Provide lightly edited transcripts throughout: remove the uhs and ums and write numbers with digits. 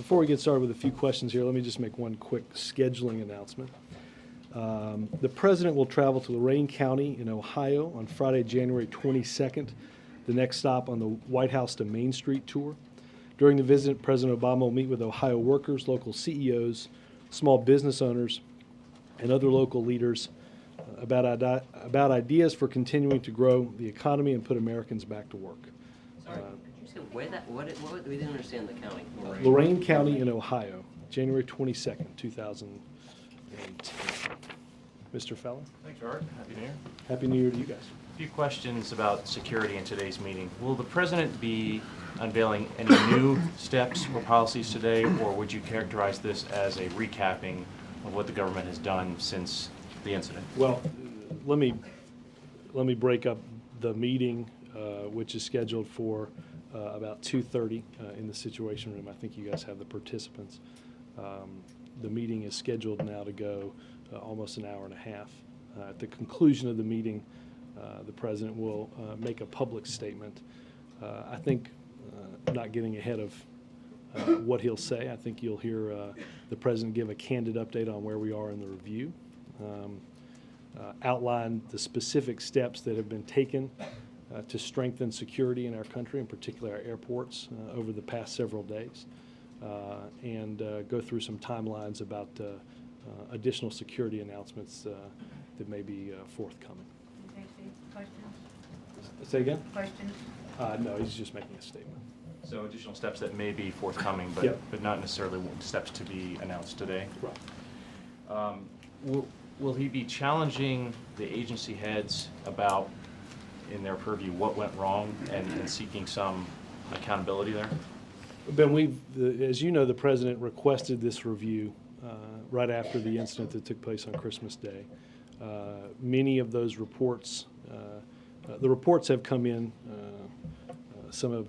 Before we get started with a few questions here, let me just make one quick scheduling announcement. The President will travel to Lorain County in Ohio on Friday, January 22nd, the next stop on the White House to Main Street tour. During the visit, President Obama will meet with Ohio workers, local CEOs, small business owners, and other local leaders about ideas for continuing to grow the economy and put Americans back to work. Sorry, could you say where that, what we didn't understand the county. Lorain County in Ohio, January 22nd, 2010. Mr. Feller? Thanks, Art. Happy New Year. Happy New Year to you guys. A few questions about security in today's meeting. Will the President be unveiling any new steps or policies today, or would you characterize this as a recapping of what the government has done since the incident? Well, let me break up the meeting, which is scheduled for about 2:30 in the Situation Room. I think you guys have the participants. The meeting is scheduled now to go almost an hour and a half. At the conclusion of the meeting, the President will make a public statement. I think, not getting ahead of what he'll say, I think you'll hear the President give a candid update on where we are in the review, outline the specific steps that have been taken to strengthen security in our country, in particular our airports, over the past several days, and go through some timelines about additional security announcements that may be forthcoming. Okay, Steve, questions? Say again? Questions? No, he's just making a statement. So additional steps that may be forthcoming, but, Yep. but not necessarily steps to be announced today. Right. Will he be challenging the agency heads about, in their purview, what went wrong and seeking some accountability there? Ben, as you know, the President requested this review right after the incident that took place on Christmas Day. Many of those reports, the reports have come in. Some of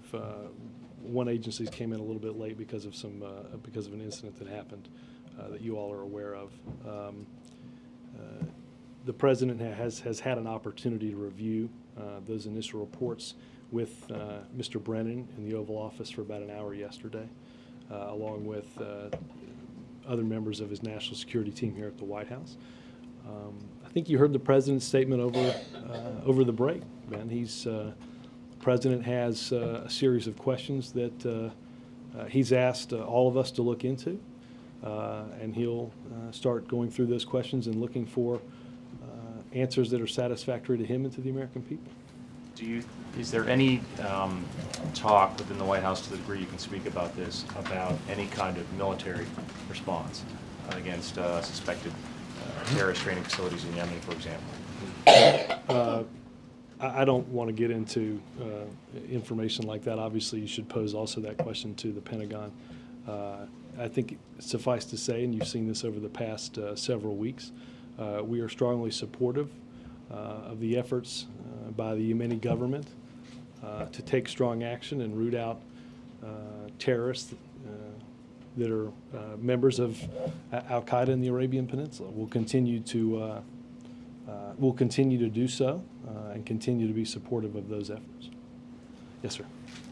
one agencies came in a little bit late because of an incident that happened that you all are aware of. The President has had an opportunity to review those initial reports with Mr. Brennan in the Oval Office for about an hour yesterday, along with other members of his national security team here at the White House. I think you heard the President's statement over the break, Ben. The President has a series of questions that he's asked all of us to look into, and he'll start going through those questions and looking for answers that are satisfactory to him and to the American people. Is there any talk within the White House, to the degree you can speak about this, about any kind of military response against suspected terrorist training facilities in Yemen, for example? I don't want to get into information like that. Obviously, you should pose also that question to the Pentagon. I think suffice to say, and you've seen this over the past several weeks, we are strongly supportive of the efforts by the Yemeni government to take strong action and root out terrorists that are members of Al-Qaeda in the Arabian Peninsula. We'll continue to do so and continue to be supportive of those efforts. Yes, sir.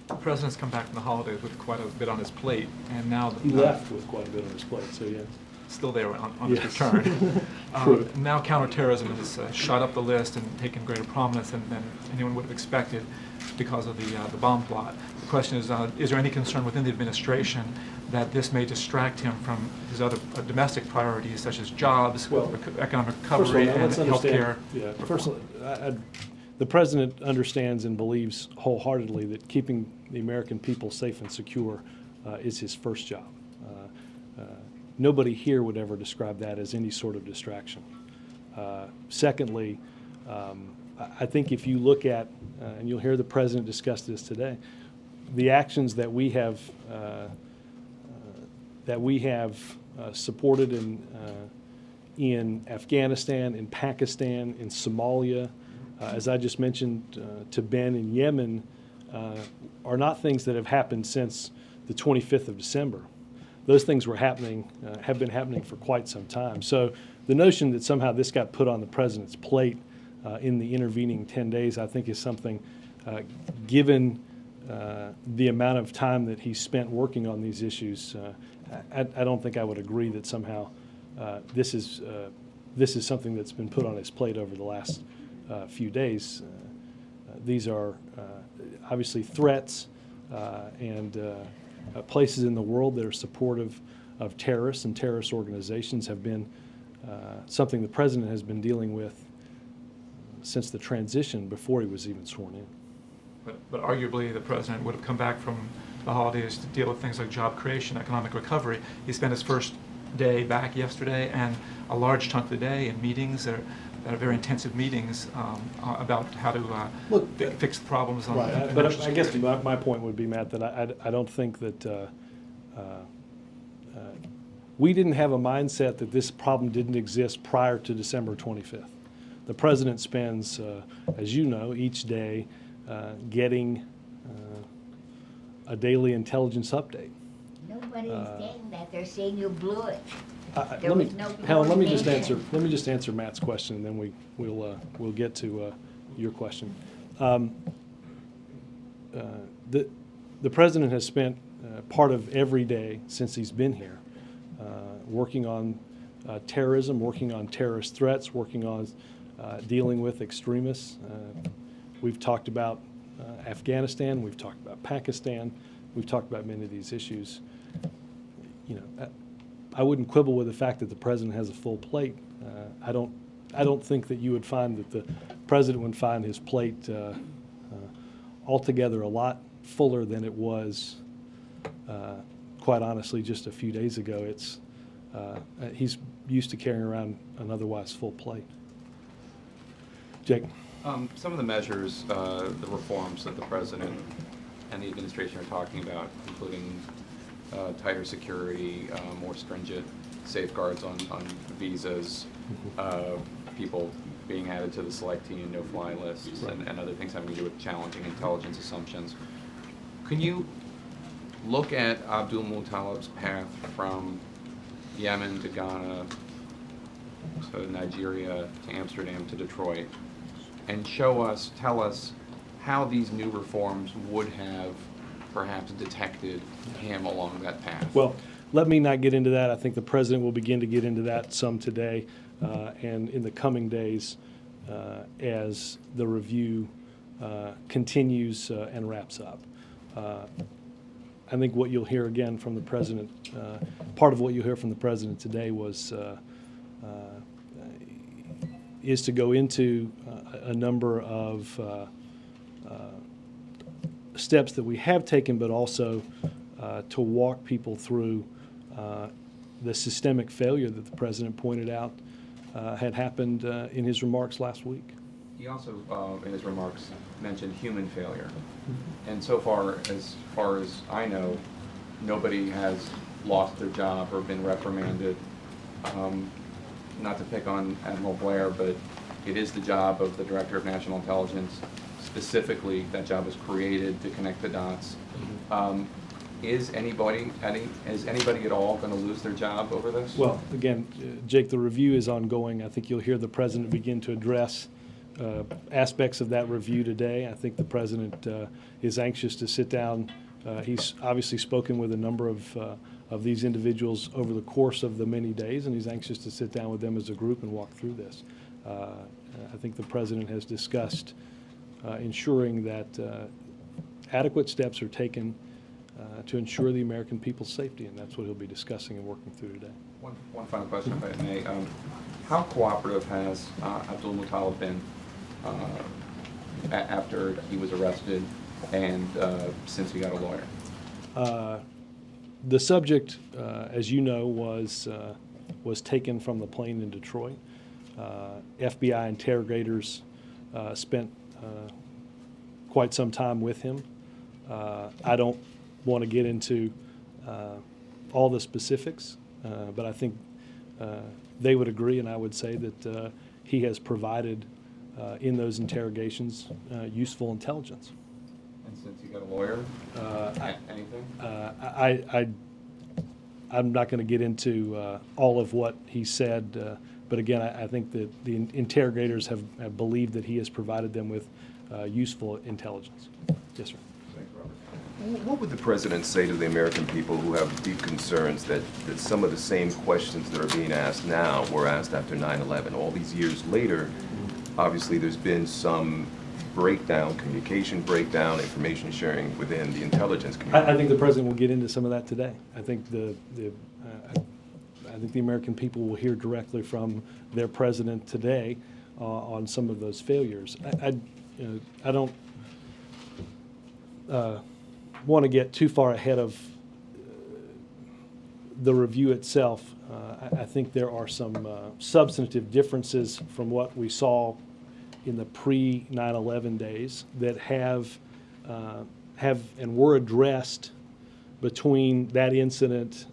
The President's come back from the holidays with quite a bit on his plate, and now He left with quite a bit on his plate, so yes. still there on Yes. his return. True. Now counterterrorism has shot up the list and taken greater prominence than anyone would have expected because of the bomb plot. The question is there any concern within the administration that this may distract him from his other domestic priorities, such as jobs, economic recovery, and health care? Yeah, first, the President understands and believes wholeheartedly that keeping the American people safe and secure is his first job. Nobody here would ever describe that as any sort of distraction. Secondly, I think if you look at, and you'll hear the President discuss this today, the actions that we have supported in Afghanistan, in Pakistan, in Somalia, as I just mentioned to Ben, in Yemen, are not things that have happened since the 25th of December. Those things were happening, have been happening for quite some time. So the notion that somehow this got put on the President's plate in the intervening 10 days, I think is something, given the amount of time that he spent working on these issues, I don't think I would agree that somehow this is something that's been put on his plate over the last few days. These are obviously threats and places in the world that are supportive of terrorists and terrorist organizations have been something the president has been dealing with since the transition before he was even sworn in. But arguably, the president would have come back from the holidays to deal with things like job creation, economic recovery. He spent his first day back yesterday and a large chunk of the day in meetings that are very intensive meetings about how to fix the problems on Right, the but national I guess security. my point would be, Matt, that I don't think that we didn't have a mindset that this problem didn't exist prior to December 25th. The president spends, as you know, each day getting a daily intelligence update. Nobody's saying that. They're saying you blew it. There Let me, was no Helen, let me just coordination. answer. Let me just answer Matt's question, and then we'll get to your question. The president has spent part of every day since he's been here working on terrorism, working on terrorist threats, working on dealing with extremists. We've talked about Afghanistan. We've talked about Pakistan. We've talked about many of these issues. You know, I wouldn't quibble with the fact that the president has a full plate. I don't think that you would find that the president would find his plate altogether a lot fuller than it was, quite honestly, just a few days ago. He's used to carrying around an otherwise full plate. Jake? Some of the measures, the reforms that the president and the administration are talking about, including tighter security, more stringent safeguards on visas, people being added to the selectee and no-fly lists, and other things having to do with challenging intelligence assumptions. Can you look at Abdul Muttalib's path from Yemen to Ghana to Nigeria to Amsterdam to Detroit and tell us how these new reforms would have perhaps detected him along that path? Well, let me not get into that. I think the president will begin to get into that some today and in the coming days as the review continues and wraps up. I think what you'll hear again from the president, part of what you'll hear from the president today is to go into a number of steps that we have taken, but also to walk people through the systemic failure that the president pointed out had happened in his remarks last week. He also, in his remarks, mentioned human failure. And so far as I know, nobody has lost their job or been reprimanded. Not to pick on Admiral Blair, but it is the job of the Director of National Intelligence. Specifically, that job is created to connect the dots. Is anybody at all going to lose their job over this? Well, again, Jake, the review is ongoing. I think you'll hear the president begin to address aspects of that review today. I think the president is anxious to sit down. He's obviously spoken with a number of these individuals over the course of the many days, and he's anxious to sit down with them as a group and walk through this. I think the president has discussed ensuring that adequate steps are taken to ensure the American people's safety, and that's what he'll be discussing and working through today. One final question, if I may. How cooperative has Abdul Muttalib been after he was arrested and since he got a lawyer? The subject, as you know, was taken from the plane in Detroit. FBI interrogators spent quite some time with him. I don't want to get into all the specifics, but I think they would agree, and I would say that he has provided in those interrogations useful intelligence. And since he got a lawyer, anything? I'm not going to get into all of what he said, but again, I think that the interrogators have believed that he has provided them with useful intelligence. Yes, sir. Thanks, Robert. What would the president say to the American people who have deep concerns that some of the same questions that are being asked now were asked after 9/11? All these years later, obviously there's been some breakdown, communication breakdown, information sharing within the intelligence community. I think the president will get into some of that today. I think I think the American people will hear directly from their president today on some of those failures. I don't want to get too far ahead of the review itself. I think there are some substantive differences from what we saw in the pre-9/11 days that have and were addressed between that incident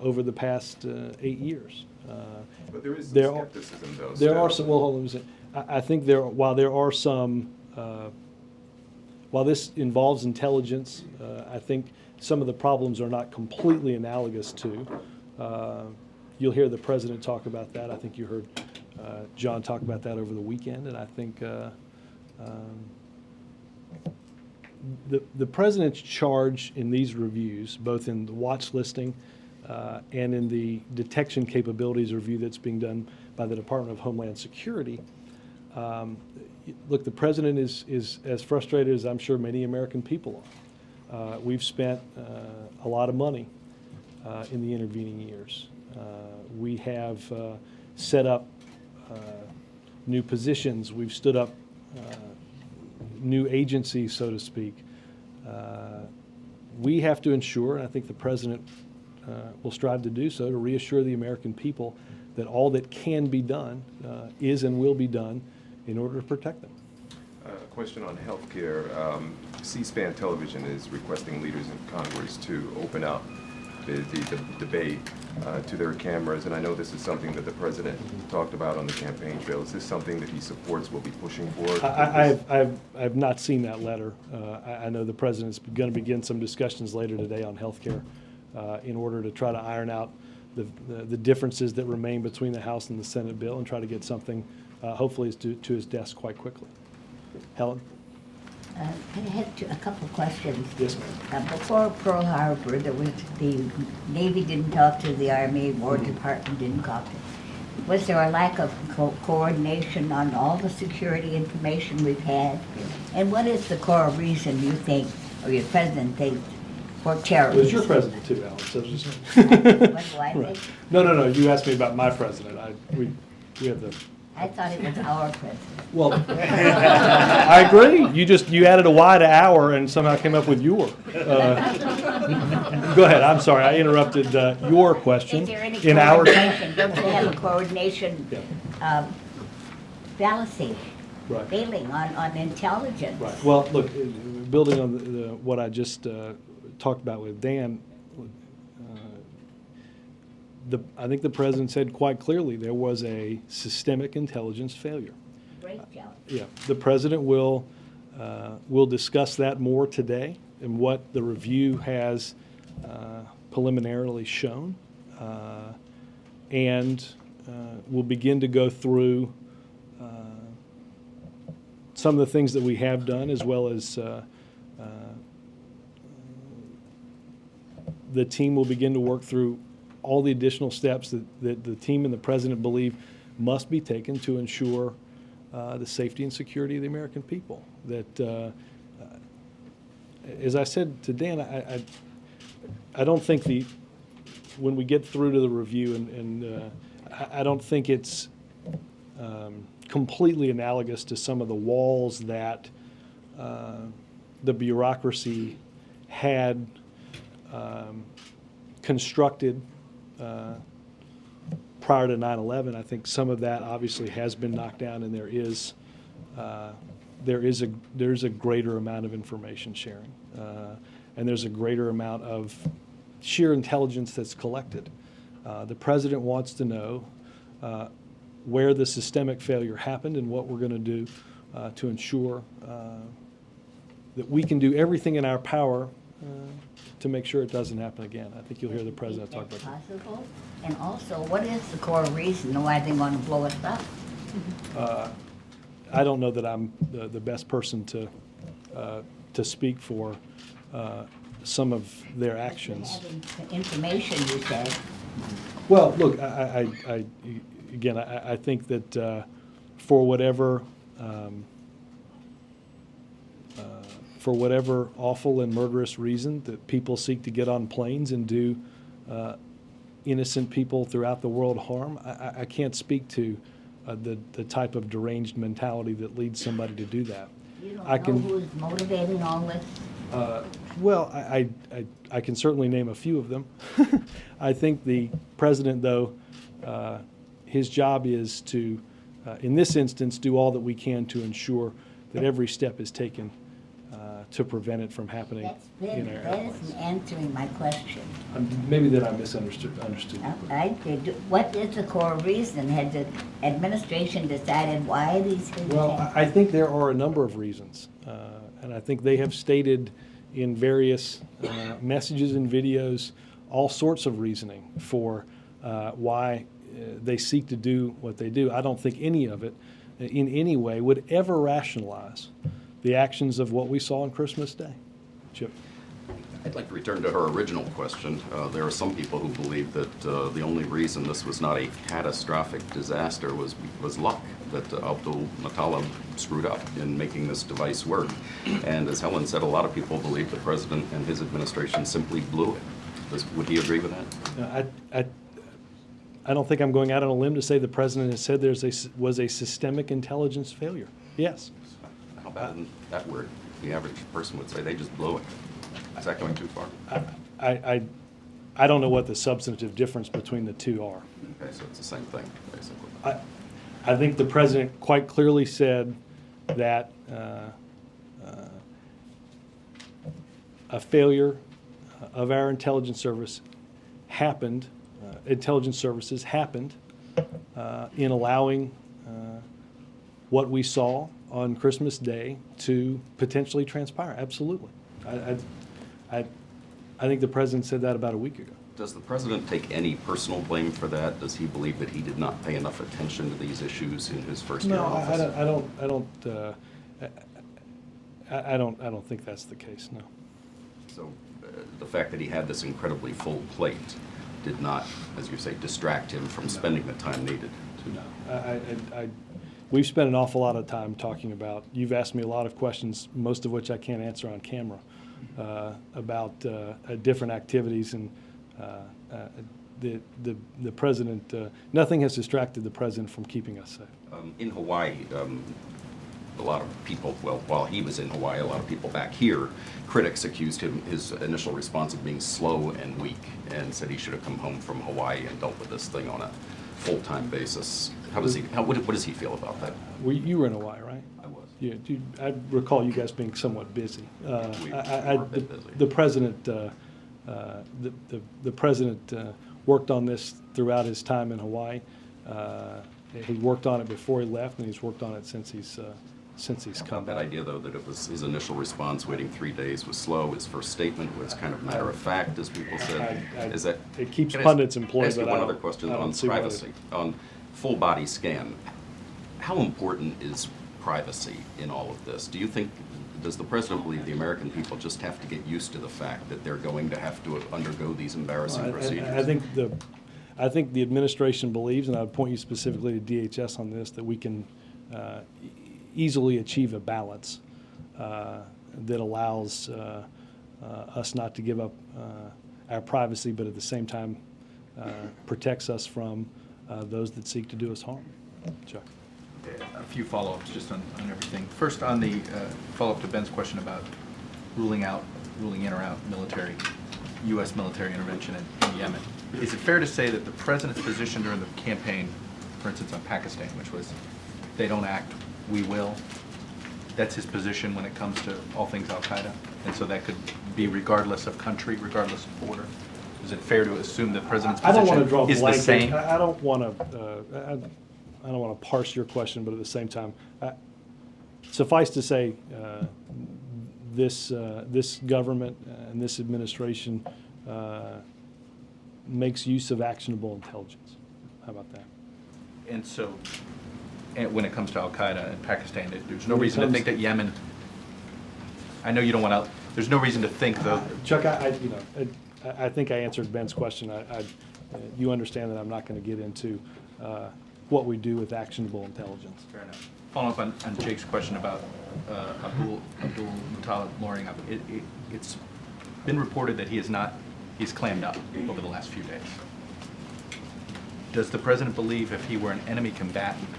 over the past 8 years. But there is some there are- skepticism, though. There are still. some, well, hold on a second. I think while there are some, while this involves intelligence, I think some of the problems are not completely analogous to. You'll hear the president talk about that. I think you heard John talk about that over the weekend, and I think the president's charge in these reviews, both in the watch listing and in the detection capabilities review that's being done by the Department of Homeland Security, look, the president is as frustrated as I'm sure many American people are. We've spent a lot of money in the intervening years. We have set up new positions. We've stood up new agencies, so to speak. We have to ensure, and I think the president will strive to do so, to reassure the American people that all that can be done is and will be done in order to protect them. A question on health care. C-SPAN television is requesting leaders in Congress to open up the debate to their cameras, and I know this is something that the president talked about on the campaign trail. Is this something that he supports, will be pushing for? I've not seen that letter. I know the president's going to begin some discussions later today on health care in order to try to iron out the differences that remain between the House and the Senate bill and try to get something hopefully to his desk quite quickly. Helen? I had a couple questions. Yes, ma'am. Before Pearl Harbor, the Navy didn't talk to the Army, War Department didn't talk to. Was there a lack of coordination on all the security information we've had? And what is the core reason you think, or your president thinks, for terrorism? It was your president too, Alan. So just What do I right. think? No. You asked me about my president. We have the. I thought it was our president. Well, I agree. You added a Y to our and somehow came up with your. Go ahead. I'm sorry. I interrupted your question. Is there any in our. coordination? Don't you have a coordination Yeah. fallacy, Right. failing on intelligence? Right. Well, look, building on what I just talked about with Dan, I think the president said quite clearly there was a systemic intelligence failure. Breakdown. Yeah, the president will discuss that more today and what the review has preliminarily shown, and we'll begin to go through some of the things that we have done, as well as the team will begin to work through all the additional steps that the team and the president believe must be taken to ensure the safety and security of the American people. That, as I said to Dan, I don't think when we get through to the review, and I don't think it's completely analogous to some of the walls that the bureaucracy had constructed prior to 9/11. I think some of that obviously has been knocked down, and there's a greater amount of information sharing, and there's a greater amount of sheer intelligence that's collected. The president wants to know where the systemic failure happened and what we're going to do to ensure that we can do everything in our power to make sure it doesn't happen again. I think you'll hear the president talk about that. Possible? And also, what is the core reason why they want to blow us up? I don't know that I'm the best person to speak for some of their actions. Having information, you said. Well, look, again, I think that for whatever awful and murderous reason that people seek to get on planes and do innocent people throughout the world harm, I can't speak to the type of deranged mentality that leads somebody to do that. You don't I know can- who's motivating all this? Well, I can certainly name a few of them. I think the president, though, his job is to, in this instance, do all that we can to ensure that every step is taken to prevent it from happening in our That airplanes. isn't answering my question. Maybe that I misunderstood. You. I did. What is the core reason? Had the administration decided why these things Well, happened? I think there are a number of reasons, and I think they have stated in various messages and videos all sorts of reasoning for why they seek to do what they do. I don't think any of it in any way would ever rationalize the actions of what we saw on Christmas Day. Chip. I'd like to return to her original question. There are some people who believe that the only reason this was not a catastrophic disaster was luck, that Abdul Muttalib screwed up in making this device work. And as Helen said, a lot of people believe the president and his administration simply blew it. Would he agree with that? I don't think I'm going out on a limb to say the president has said was a systemic intelligence failure. Yes. How about in that word? The average person would say they just blew it. Is that going too far? I don't know what the substantive difference between the two are. Okay, so it's the same thing, basically. I think the president quite clearly said that a failure of our intelligence services happened in allowing what we saw on Christmas Day to potentially transpire. Absolutely. I think the president said that about a week ago. Does the president take any personal blame for that? Does he believe that he did not pay enough attention to these issues in his first year in office? I don't think that's the case. No. So the fact that he had this incredibly full plate did not, as you say, distract him from spending the time needed to. No. We've spent an awful lot of time talking about. You've asked me a lot of questions, most of which I can't answer on camera, about different activities, and the president. Nothing has distracted the president from keeping us safe. In Hawaii, a lot of people, well, while he was in Hawaii, a lot of people back here, critics accused his initial response of being slow and weak, and said he should have come home from Hawaii and dealt with this thing on a full-time basis. What does he feel about that? You were in Hawaii, right? I was. Yeah, I recall you guys being somewhat busy. We were a bit busy. The president, the president worked on this throughout his time in Hawaii. He worked on it before he left, and he's worked on it since he's come That back. idea, though, that it was his initial response, waiting 3 days, was slow. His first statement was kind of matter of fact, as people said. Is that? It keeps Can I pundits employed, ask you but one I other don't- question I don't on see why they- privacy, on full body scan. How important is privacy in all of this? Do you think, does the president believe the American people just have to get used to the fact that they're going to have to undergo these embarrassing procedures? I think the administration believes, and I would point you specifically to DHS on this, that we can easily achieve a balance that allows us not to give up our privacy, but at the same time protects us from those that seek to do us harm. Chuck. A few follow-ups just on everything. First, on the follow-up to Ben's question about ruling in or out U.S. military intervention in Yemen. Is it fair to say that the president's position during the campaign, for instance, on Pakistan, which was they don't act, we will, that's his position when it comes to all things Al-Qaeda? And so that could be regardless of country, regardless of border? Is it fair to assume that the president's I don't want to position draw is the blanket. same? I don't want to parse your question, but at the same time, suffice to say, this government and this administration makes use of actionable intelligence. How about that? And so, when it comes to Al-Qaeda and Pakistan, there's no When it reason to comes- think that Yemen, I know you don't want to There's no reason to think, though. Chuck, I think I answered Ben's question. You understand that I'm not going to get into what we do with actionable intelligence. Fair enough. Following up on Jake's question about Abdul Muttalib lawyering up, it's been reported that he's clammed up over the last few days. Does the president believe if he were an enemy combatant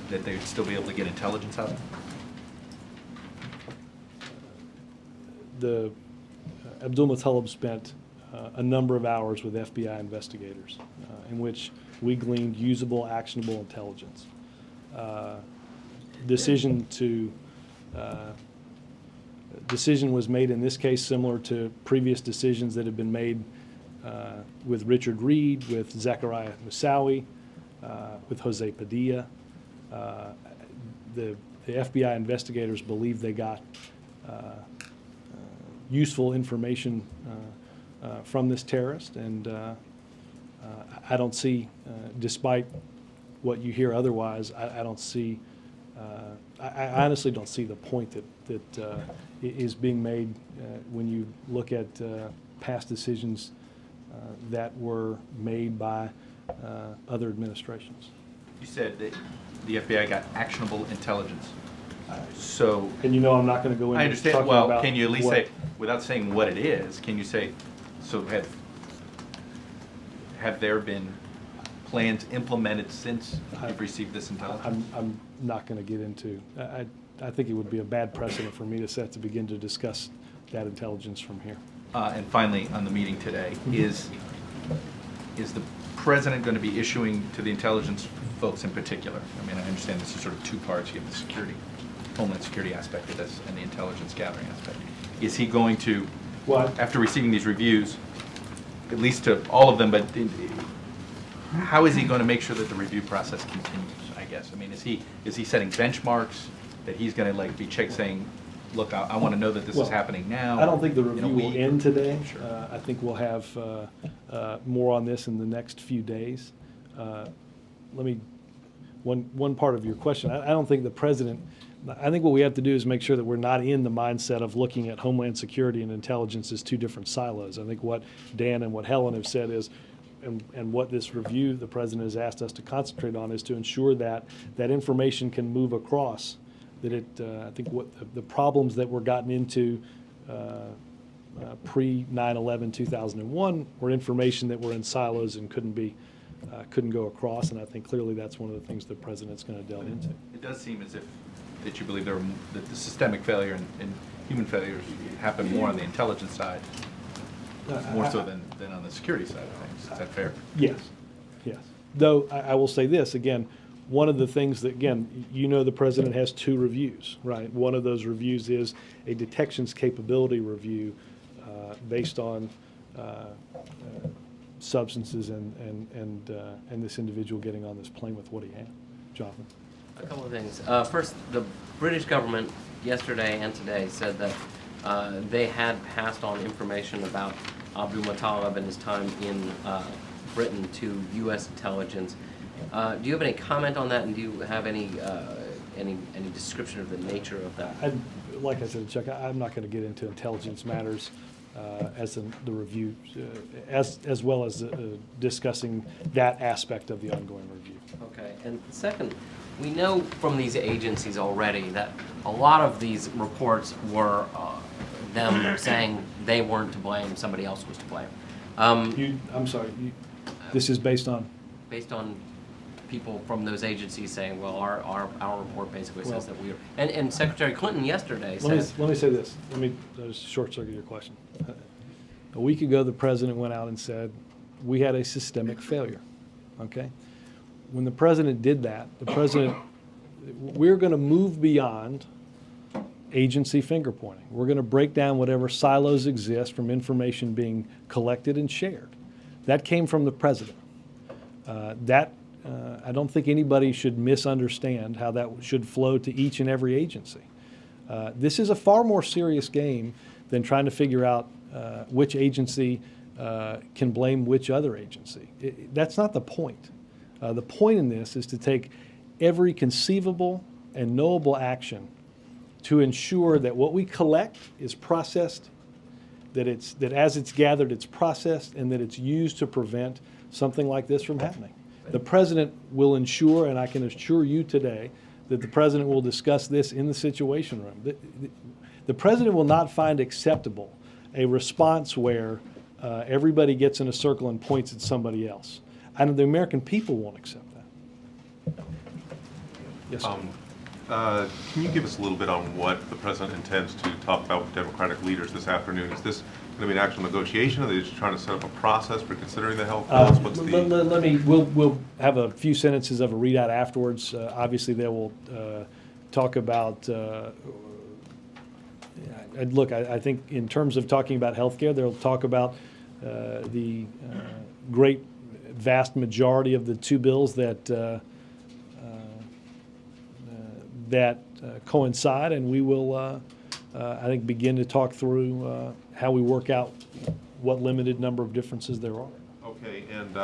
that they would still be able to get intelligence out of him? Abdul Muttalib spent a number of hours with FBI investigators in which we gleaned usable, actionable intelligence. Decision was made in this case similar to previous decisions that have been made with Richard Reed, with Zachariah Moussaoui, with Jose Padilla. The FBI investigators believe they got useful information from this terrorist, and I don't see, despite what you hear otherwise, I don't see, I honestly don't see the point that is being made when you look at past decisions that were made by other administrations. You said that the FBI got actionable intelligence. So, And you know I'm not going to go into I understand. talking Well, about can you at least what- say, without saying what it is, can you say, so have there been plans implemented since you've received this intelligence? I'm not going to get into. I think it would be a bad precedent for me to set to begin to discuss that intelligence from here. And finally, on the meeting today, is the president going to be issuing to the intelligence folks in particular? I mean, I understand this is sort of two parts. You have the security, homeland security aspect of this and the intelligence gathering aspect. Is he going to, What? after receiving these reviews, at least to all of them, but how is he going to make sure that the review process continues, I guess? I mean, is he setting benchmarks that he's going to like be saying, look, I want to know that this Well, is happening now? I don't think the in a review will week? end today. Sure. I think we'll have more on this in the next few days. One part of your question, I don't think the president, I think what we have to do is make sure that we're not in the mindset of looking at Homeland Security and intelligence as two different silos. I think what Dan and what Helen have said is, and what this review the president has asked us to concentrate on is to ensure that that information can move across. That I think what the problems that were gotten into pre 9/11/2001 were information that were in silos and couldn't go across, and I think clearly that's one of the things the president's going to delve into. It does seem as if that you believe that the systemic failure and human failure happen more on the intelligence side, more so than on the security side of things. Is that fair? Yes, yes. Though I will say this, again, one of the things that, again, you know the president has two reviews, right? One of those reviews is a detections capability review based on substances and this individual getting on this plane with what he had. Jonathan? A couple of things. First, the British government yesterday and today said that they had passed on information about Abdul Muttalib and his time in Britain to U.S. intelligence. Do you have any comment on that, and do you have any description of the nature of that? Like I said, Chuck, I'm not going to get into intelligence matters as in the review, as well as discussing that aspect of the ongoing review. Okay, and second, we know from these agencies already that a lot of these reports were them saying they weren't to blame, somebody else was to blame. I'm sorry, this is based on? Based on people from those agencies saying, well, our report basically says that we are, and Secretary Clinton yesterday said. Let me say this. Let me just short circuit your question. A week ago, the president went out and said, we had a systemic failure, okay? When the president did that, we're going to move beyond agency finger pointing. We're going to break down whatever silos exist from information being collected and shared. That came from the president. I don't think anybody should misunderstand how that should flow to each and every agency. This is a far more serious game than trying to figure out which agency can blame which other agency. That's not the point. The point in this is to take every conceivable and knowable action to ensure that what we collect is processed, that as it's gathered, it's processed, and that it's used to prevent something like this from happening. The president will ensure, and I can assure you today, that the president will discuss this in the Situation Room. The president will not find acceptable a response where everybody gets in a circle and points at somebody else. I know the American people won't accept that. Yes, sir. Can you give us a little bit on what the president intends to talk about with Democratic leaders this afternoon? Is this going to be an actual negotiation? Are they just trying to set up a process for considering the health bills? What's the... We'll have a few sentences of a readout afterwards. Obviously, they will talk about. Look, I think in terms of talking about health care, they'll talk about the great, vast majority of the two bills that coincide, and we will, I think, begin to talk through how we work out what limited number of differences there are. Okay, and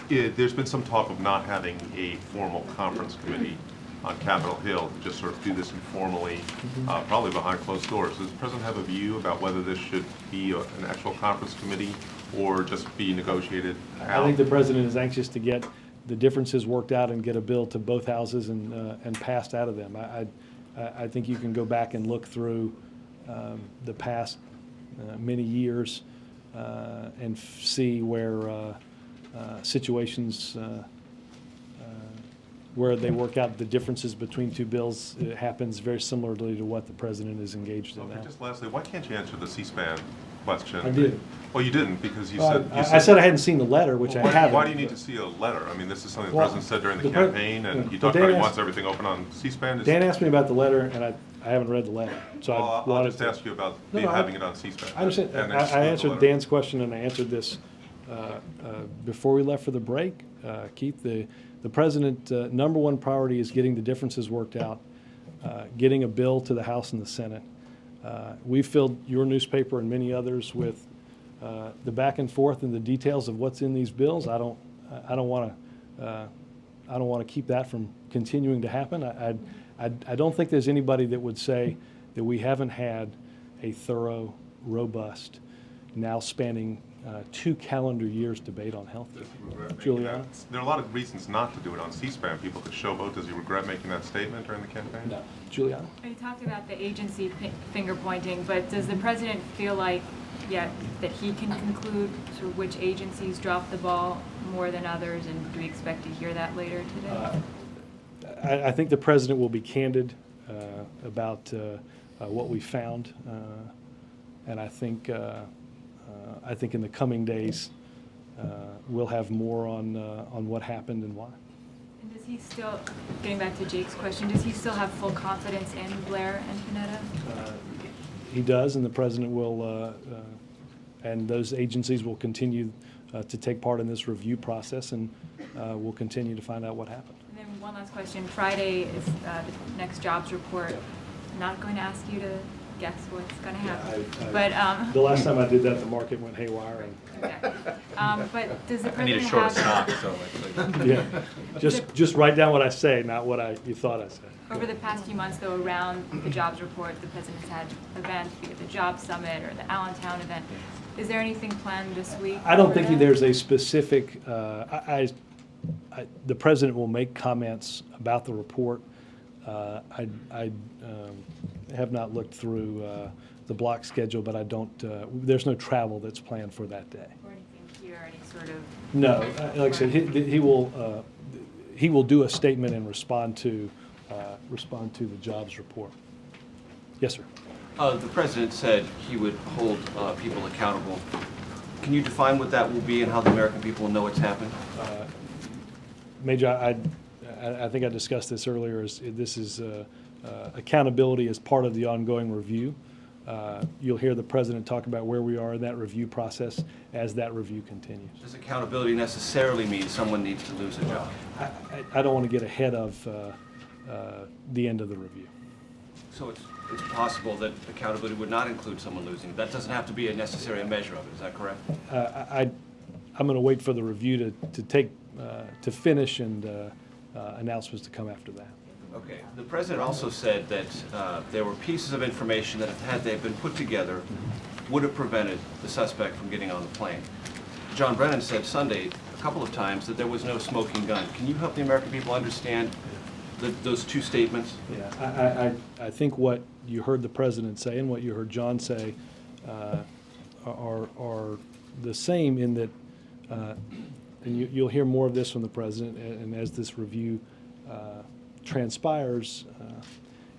there's been some talk of not having a formal conference committee on Capitol Hill, to just sort of do this informally, probably behind closed doors. Does the president have a view about whether this should be an actual conference committee or just be negotiated out? I think the president is anxious to get the differences worked out and get a bill to both houses and passed out of them. I think you can go back and look through the past many years and see where situations where they work out the differences between two bills. It happens very similarly to what the president is engaged in Okay, now. just lastly, why can't you answer the C-SPAN question? I did. Well, you didn't, because you Well, said... I said I hadn't seen the letter, which Well, I haven't. Why do you need to see a letter? I mean, this is something the Well, president said during the the pre- campaign, and he Well, talked about he Dan wants asked- everything open on C-SPAN. Is- Dan asked me about the letter, and I haven't read the letter, so Well, I I'll wanted just to. ask you about No, no, having it on C-SPAN. I understand. and I exclude the answered letter. Dan's question, and I answered this before we left for the break. Keith, the president, number one priority is getting the differences worked out, getting a bill to the House and the Senate. We filled your newspaper and many others with the back and forth and the details of what's in these bills. I don't want to keep that from continuing to happen. I don't think there's anybody that would say that we haven't had a thorough, robust, now spanning 2 calendar years debate on health care. Does he regret making Juliana? that? There are a lot of reasons not to do it on C-SPAN. People could showboat. Does he regret making that statement during the campaign? No. Juliana? You talked about the agency finger pointing, but does the president feel like yet that he can conclude sort of which agencies dropped the ball more than others, and do we expect to hear that later today? I think the president will be candid about what we found, and I think in the coming days we'll have more on what happened and why. And does he still, getting back to Jake's question, does he still have full confidence in Blair and Panetta? He does, and the president will, and those agencies will continue to take part in this review process, and we'll continue to find out what happened. And then one last question. Friday is the next jobs report. I'm not going to ask you to guess what's going to happen. The last time I did that, the market went haywire. And, exactly. But does the I need a president short have, stock, so actually. yeah, just write down what I say, not what you thought I said. over the past few months, though, around the jobs report, the president's had events, be it the Job Summit or the Allentown event. Is there anything planned this week? I don't for think that? there's a specific, the president will make comments about the report. I have not looked through the block schedule, but I don't, there's no travel that's planned for that day. Or anything here, any sort of. No, like I said, he will do a statement and respond to the jobs report. Yes, sir. The president said he would hold people accountable. Can you define what that will be and how the American people will know it's happened? Major, I think I discussed this earlier. This is accountability as part of the ongoing review. You'll hear the president talk about where we are in that review process as that review continues. Does accountability necessarily mean someone needs to lose a job? I don't want to get ahead of the end of the review. So it's possible that accountability would not include someone losing. That doesn't have to be a necessary measure of it. Is that correct? I'm going to wait for the review to finish and announcements to come after that. Okay. The president also said that there were pieces of information that, had they been put together, would have prevented the suspect from getting on the plane. John Brennan said Sunday a couple of times that there was no smoking gun. Can you help the American people understand those two statements? Yeah, I think what you heard the president say and what you heard John say are the same in that, and you'll hear more of this from the president, and as this review transpires,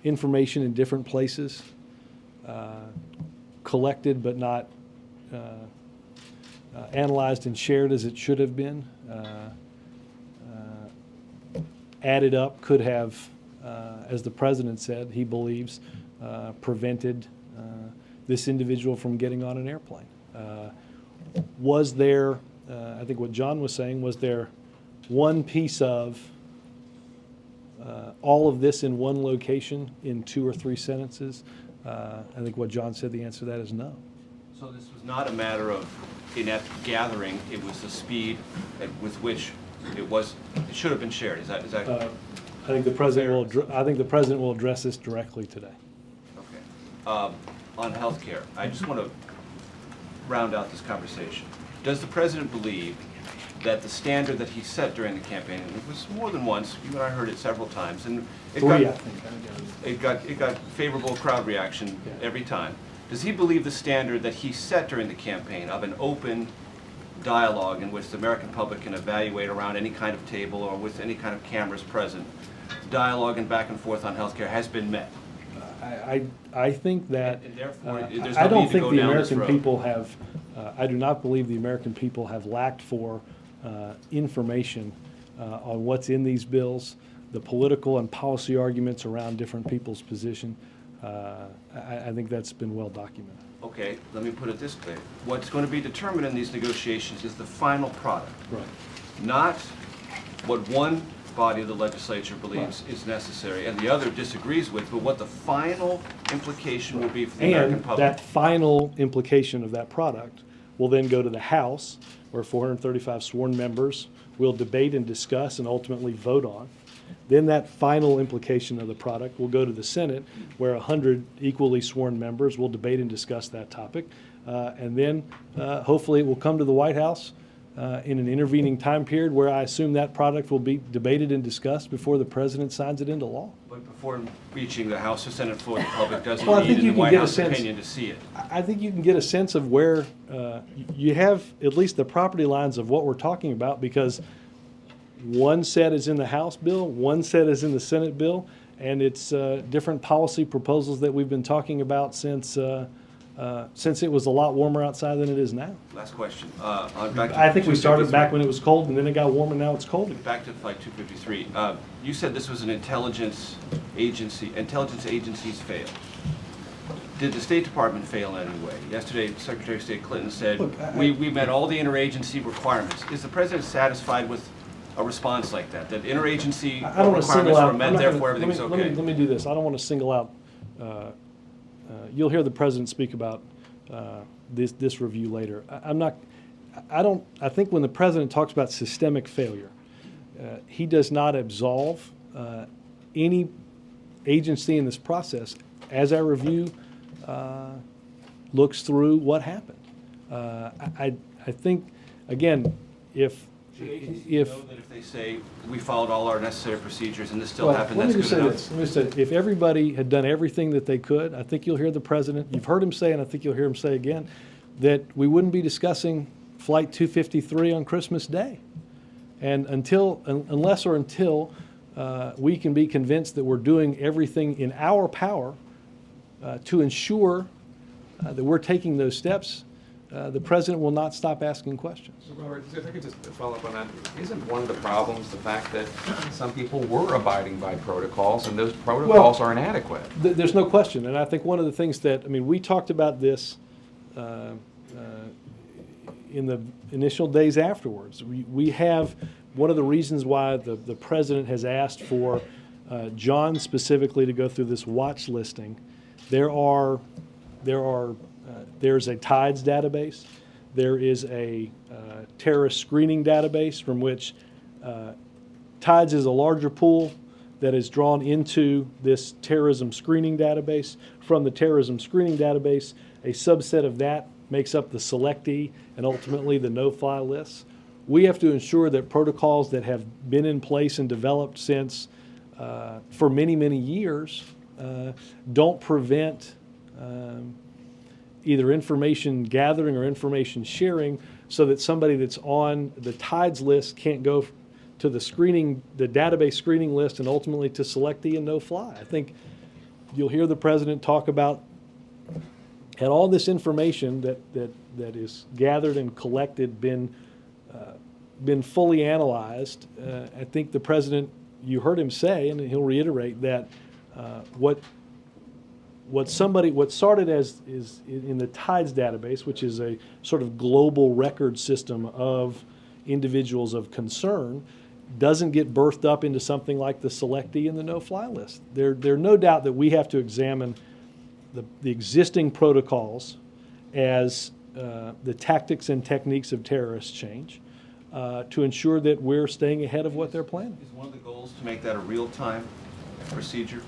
information in different places, collected but not analyzed and shared as it should have been, added up, could have, as the president said, he believes, prevented this individual from getting on an airplane. Was there, I think what John was saying, was there one piece of all of this in one location in 2 or 3 sentences? I think what John said, the answer to that is no. So this was not a matter of inept gathering, it was the speed with which it should have been shared. Is that I think the president will address this directly today. okay? On healthcare, I just want to round out this conversation. Does the president believe that the standard that he set during the campaign, and it was more than once, you and I heard it several times, and it 3, I think. it got favorable crowd reaction every time. Does he believe the standard that he set during the campaign of an open dialogue in which the American public can evaluate around any kind of table or with any kind of cameras present, dialogue and back and forth on healthcare has been met? I think that, And therefore, there's I no don't need to think go the down this American road. people have, I do not believe the American people have lacked for information on what's in these bills, the political and policy arguments around different people's position. I think that's been well documented. Okay, let me put it this way. What's going to be determined in these negotiations is the final product, Right. not what one body of the legislature believes is necessary and the other disagrees with, but what the final implication will be for the American And public. that final implication of that product will then go to the House, where 435 sworn members will debate and discuss and ultimately vote on. Then that final implication of the product will go to the Senate, where 100 equally sworn members will debate and discuss that topic. And then hopefully it will come to the White House in an intervening time period where I assume that product will be debated and discussed before the president signs it into law. But before reaching the House or Senate floor, the public doesn't Well, I need think in you the can White get a House sense- opinion to see it. I think you can get a sense of where you have at least the property lines of what we're talking about, because one set is in the House bill, one set is in the Senate bill, and it's different policy proposals that we've been talking about since it was a lot warmer outside than it is now. Last question. Back to I think we started 253. back when it was cold, and then it got warm, and now it's cold again. Back to Flight 253. You said this was an intelligence agency. Intelligence agencies fail. Did the State Department fail in any way? Yesterday, Secretary of State Clinton said, Look, we met all the interagency requirements. Is the president satisfied with a response like that? That interagency I don't want to single requirements out. were met, I'm not therefore gonna- everything's let me- okay? Let me do this. I don't want to single out. You'll hear the president speak about this review later. I think when the president talks about systemic failure, he does not absolve any agency in this process as our review looks through what happened. I think, again, if Should agencies know that if they say, we followed all our necessary procedures and this still Well, happened, let me that's just good say enough? this. Let me say, if everybody had done everything that they could, I think you'll hear the president, you've heard him say, and I think you'll hear him say again, that we wouldn't be discussing Flight 253 on Christmas Day. And unless we can be convinced that we're doing everything in our power to ensure that we're taking those steps, the president will not stop asking questions. Robert, if I could just follow up on that, isn't one of the problems the fact that some people were abiding by protocols and those protocols are inadequate? There's no question, and I think one of the things that, I mean, we talked about this in the initial days afterwards. We have, one of the reasons why the president has asked for John specifically to go through this watch listing. There's a TIDES database. There is a terrorist screening database from which TIDES is a larger pool. that is drawn into this terrorism screening database. From the terrorism screening database, a subset of that makes up the selectee and ultimately the no-fly lists. We have to ensure that protocols that have been in place and developed since for many, many years don't prevent either information gathering or information sharing, so that somebody that's on the TIDES list can't go to the database screening list and ultimately to selectee and no-fly. I think you'll hear the president talk about, had all this information that is gathered and collected been fully analyzed. I think the president, you heard him say, and he'll reiterate that what started as is in the TIDES database, which is a sort of global record system of individuals of concern, doesn't get birthed up into something like the selectee and the no-fly list. There's no doubt that we have to examine the existing protocols as the tactics and techniques of terrorists change to ensure that we're staying ahead of what they're planning. Is one of the goals to make that a real-time procedure?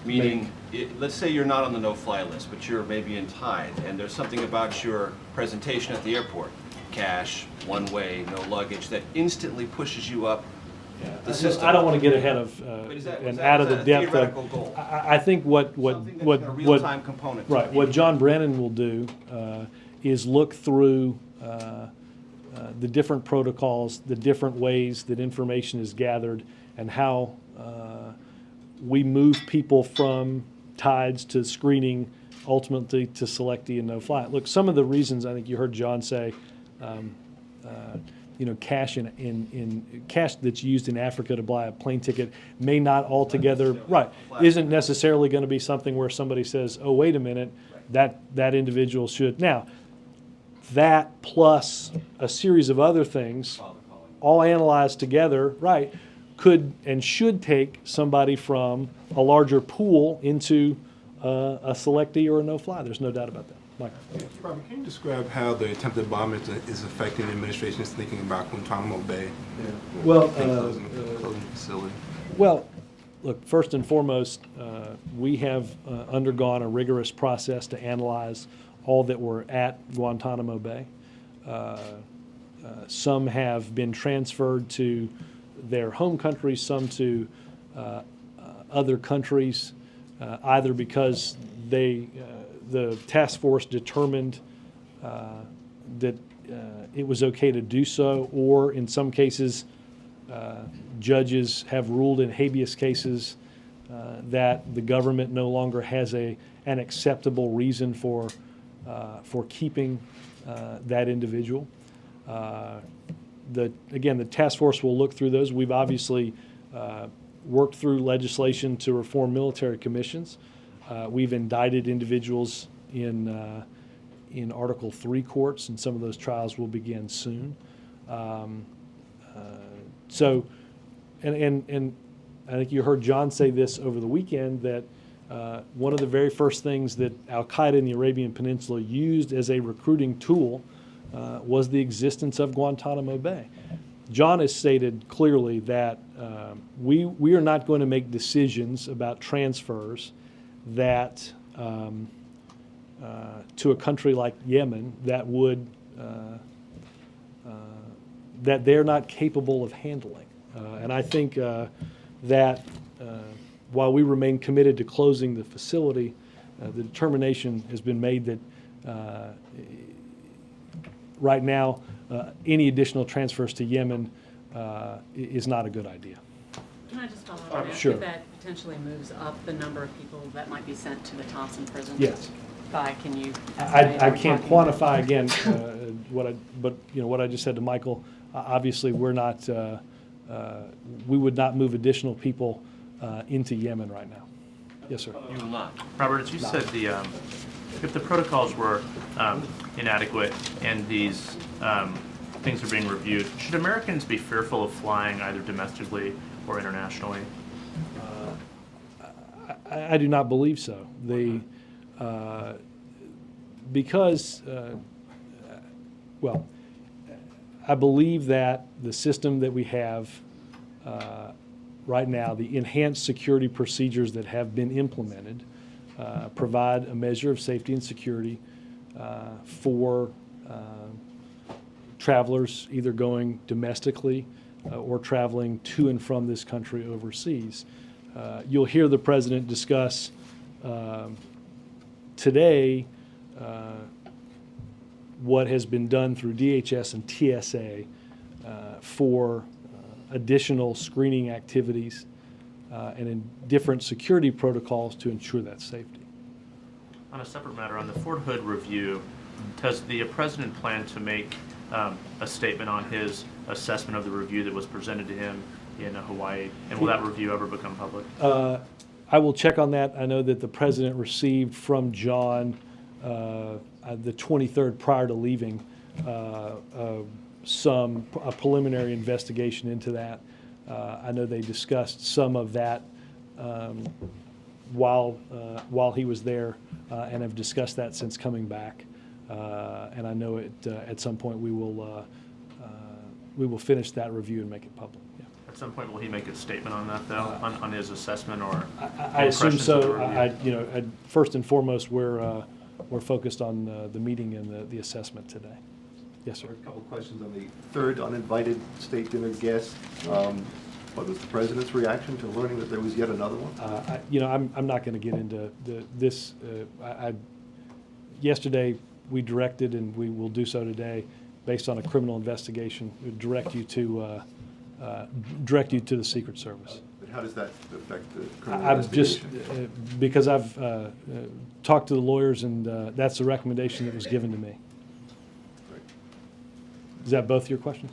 Meaning, let's say you're not on the no-fly list, but you're maybe in TIDE, and there's something about your presentation at the airport, cash, one way, no luggage, that instantly pushes you up the system. I don't want to get ahead of and out of the depth theoretical of. goal? I think what Something that's got a real-time component to right. it. What John Brennan will do is look through the different protocols, the different ways that information is gathered, and how we move people from TIDES to screening, ultimately to selectee and no-fly. Look, some of the reasons I think you heard John say, cash cash that's used in Africa to buy a plane ticket may not altogether isn't necessarily going to be something where somebody says, oh, wait a minute, that individual should. Now, that plus a series of other things, all analyzed together, could and should take somebody from a larger pool into a selectee or a no-fly. There's no doubt about that. Michael. Robert, can you describe how the attempted bombing is affecting the administration's thinking about Guantanamo Bay? Well, closing the facility. Well, look, first and foremost, we have undergone a rigorous process to analyze all that were at Guantanamo Bay. Some have been transferred to their home countries, some to other countries, either because the task force determined that it was okay to do so, or in some cases, judges have ruled in habeas cases that the government no longer has an acceptable reason for keeping that individual. Again, the task force will look through those. We've obviously worked through legislation to reform military commissions. We've indicted individuals in Article 3 courts, and some of those trials will begin soon. And I think you heard John say this over the weekend, that one of the very first things that Al-Qaeda in the Arabian Peninsula used as a recruiting tool was the existence of Guantanamo Bay. John has stated clearly that we are not going to make decisions about transfers that to a country like Yemen that would that they're not capable of handling. And I think that while we remain committed to closing the facility, the determination has been made that right now any additional transfers to Yemen is not a good idea. Can I just follow up on that? Sure. If that potentially moves up the number of people that might be sent to the Thompson prison? Yes. Can you I estimate? Are we can't talking quantify again what I just said to Michael. Obviously, we're not. We would not move additional people into Yemen right now. Yes, sir. You will not. Robert, as you said, if the protocols were inadequate and these things are being reviewed, should Americans be fearful of flying either domestically or internationally? I do not believe so. Because I believe that the system that we have right now, the enhanced security procedures that have been implemented provide a measure of safety and security for travelers either going domestically or traveling to and from this country overseas. You'll hear the President discuss today what has been done through DHS and TSA for additional screening activities and in different security protocols to ensure that safety. On a separate matter, on the Fort Hood review, does the President plan to make a statement on his assessment of the review that was presented to him in Hawaii? And will that review ever become public? I will check on that. I know that the President received from John the 23rd prior to leaving a preliminary investigation into that. I know they discussed some of that while he was there and have discussed that since coming back. And I know at some point we will finish that review and make it public. Yeah. At some point, will he make a statement on that, though, on his assessment or? I assume impressions of the so. review? First and foremost, we're focused on the meeting and the assessment today. Yes, sir. A couple of questions on the third uninvited state dinner guest. What was the President's reaction to learning that there was yet another one? I'm not going to get into this. Yesterday, we directed, and we will do so today, based on a criminal investigation, direct you to the Secret Service. But how does that affect the criminal I've just, investigation? because I've talked to the lawyers, and that's the recommendation that was given to me. Right. Is that both your questions?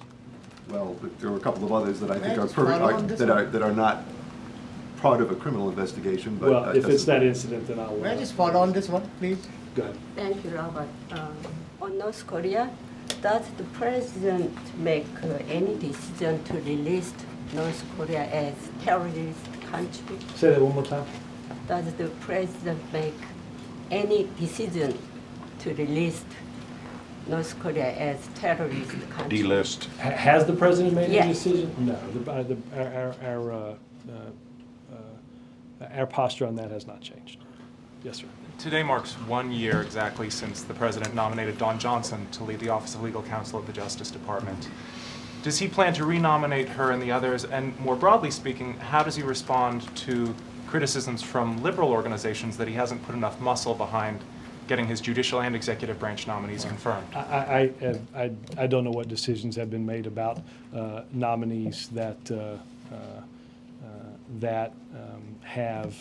Well, but there were a couple of others that I think May I are just follow on this one? that are not part of a criminal investigation, but. Well, if it's that incident, then I'll. May I just follow on this one, please? Go ahead. Thank you, Robert. On North Korea, does the President make any decision to release North Korea as terrorist country? Say that one more time. Does the President make any decision to release North Korea as terrorist country? Delist. Has the President made any Yes. decision? No. Our posture on that has not changed. Yes, sir. Today marks 1 year exactly since the President nominated Dawn Johnson to lead the Office of Legal Counsel of the Justice Department. Does he plan to renominate her and the others? And more broadly speaking, how does he respond to criticisms from liberal organizations that he hasn't put enough muscle behind getting his judicial and executive branch nominees confirmed? I don't know what decisions have been made about nominees that have,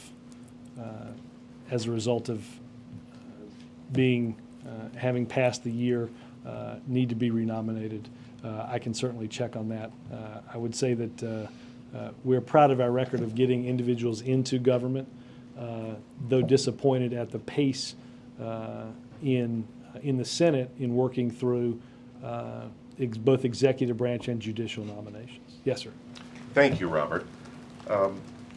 as a result of having passed the year, need to be renominated. I can certainly check on that. I would say that we're proud of our record of getting individuals into government, though disappointed at the pace in the Senate in working through both executive branch and judicial nominations. Yes, sir. Thank you, Robert.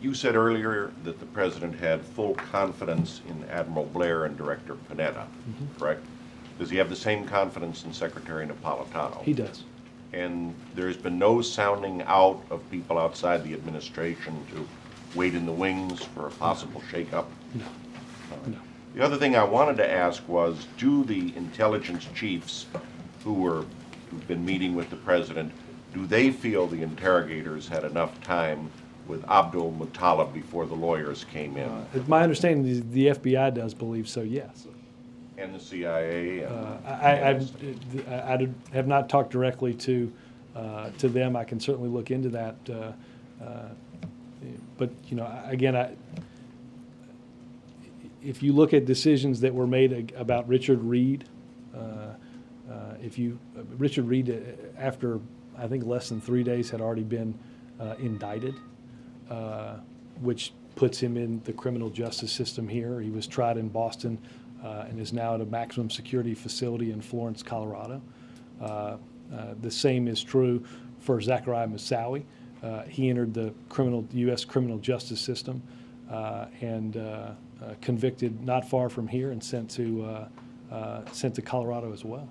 You said earlier that the President had full confidence in Admiral Blair and Director Panetta, correct? Does he have the same confidence in Secretary Napolitano? He does. And there's been no sounding out of people outside the administration to wait in the wings for a possible shakeup? No. No. The other thing I wanted to ask was, do the intelligence chiefs who've been meeting with the President, do they feel the interrogators had enough time with Abdul Muttalib before the lawyers came in? My understanding is the FBI does believe so, yes. And the CIA? I have not talked directly to them. I can certainly look into that. But, again, if you look at decisions that were made about Richard Reed, Richard Reed, after I think less than 3 days, had already been indicted, which puts him in the criminal justice system here. He was tried in Boston and is now at a maximum security facility in Florence, Colorado. The same is true for Zachariah Moussaoui. He entered the U.S. criminal justice system and convicted not far from here and sent to Colorado as well.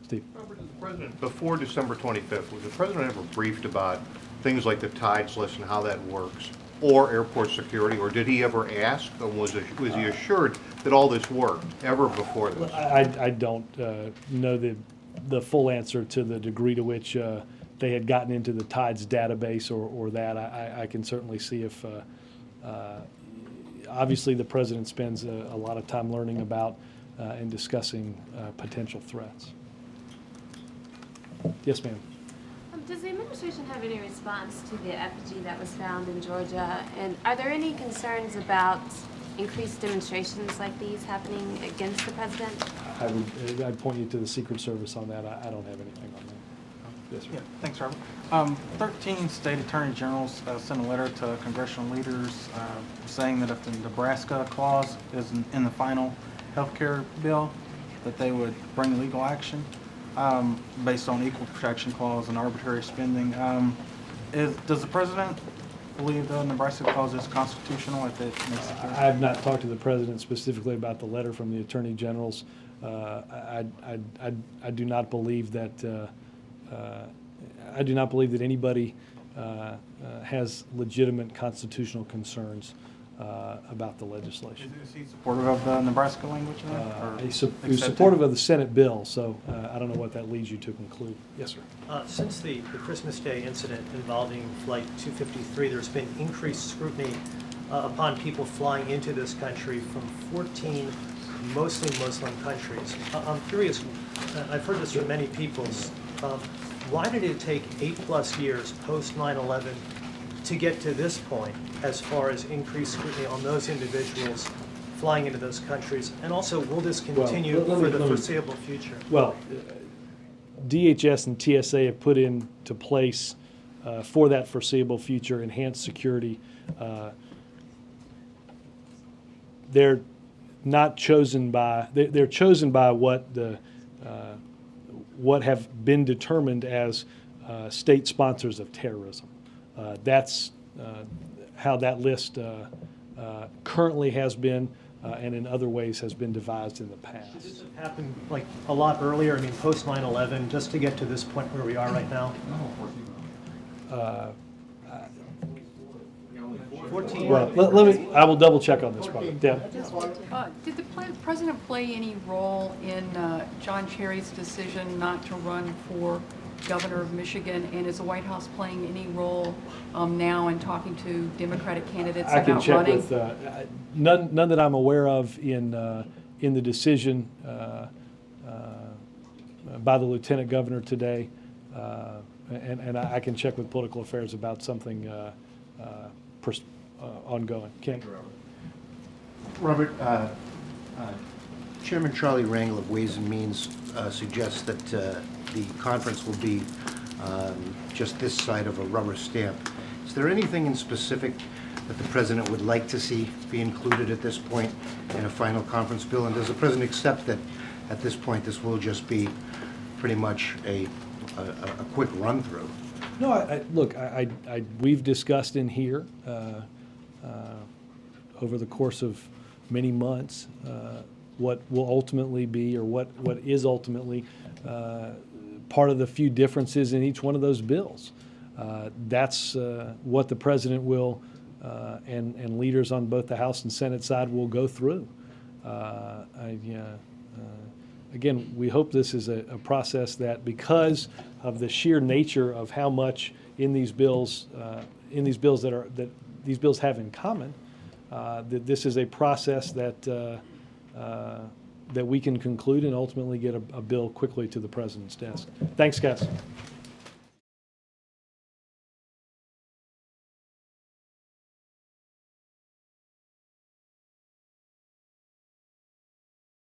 Steve? Robert, is the President, before December 25th, was the President ever briefed about things like the tides list and how that works, or airport security, or did he ever ask, or was he assured that all this worked ever before this? I don't know the full answer to the degree to which they had gotten into the tides database or that. I can certainly see if, obviously the President spends a lot of time learning about and discussing potential threats. Yes, ma'am. Does the administration have any response to the effigy that was found in Georgia? And are there any concerns about increased demonstrations like these happening against the president? I'd point you to the Secret Service on that. I don't have anything on that. Yes, sir. Yeah, thanks, Robert. 13 state attorney generals sent a letter to congressional leaders saying that if the Nebraska clause is in the final health care bill, that they would bring legal action based on equal protection clause and arbitrary spending. Does the president believe the Nebraska clause is constitutional if it makes it clear? I have not talked to the president specifically about the letter from the attorney generals. I do not believe that anybody has legitimate constitutional concerns about the legislation. Is he supportive of the Nebraska language then? He's supportive of the Senate bill, so I don't know what that leads you to conclude. Yes, sir. Since the Christmas Day incident involving Flight 253, there's been increased scrutiny upon people flying into this country from 14 mostly Muslim countries. I'm curious, I've heard this from many people, why did it take 8+ years post 9/11 to get to this point as far as increased scrutiny on those individuals flying into those countries? And also, will this continue for the foreseeable future? Well, DHS and TSA have put into place for that foreseeable future enhanced security. They're not chosen by, they're chosen by what have been determined as state sponsors of terrorism. That's how that list currently has been and in other ways has been devised in the past. Did this have happened like a lot earlier, I mean post 9/11, just to get to this point where we are right now? 14. Well, let me, I will double check on this problem. Deb? Did the president play any role in John Kerry's decision not to run for governor of Michigan? And is the White House playing any role now in talking to Democratic candidates I can about check running? with none that I'm aware of in the decision by the lieutenant governor today, and I can check with political affairs about something ongoing. Ken? Robert, Chairman Charlie Rangel of Ways and Means suggests that the conference will be just this side of a rubber stamp. Is there anything in specific that the President would like to see be included at this point in a final conference bill? And does the President accept that at this point this will just be pretty much a quick run-through? No, look, we've discussed in here over the course of many months what will ultimately be, or what is ultimately part of the few differences in each one of those bills. That's what the President will and leaders on both the House and Senate side will go through. Again, we hope this is a process that, because of the sheer nature of how much in these bills that these bills have in common, that this is a process that we can conclude and ultimately get a bill quickly to the President's desk. Thanks, guys.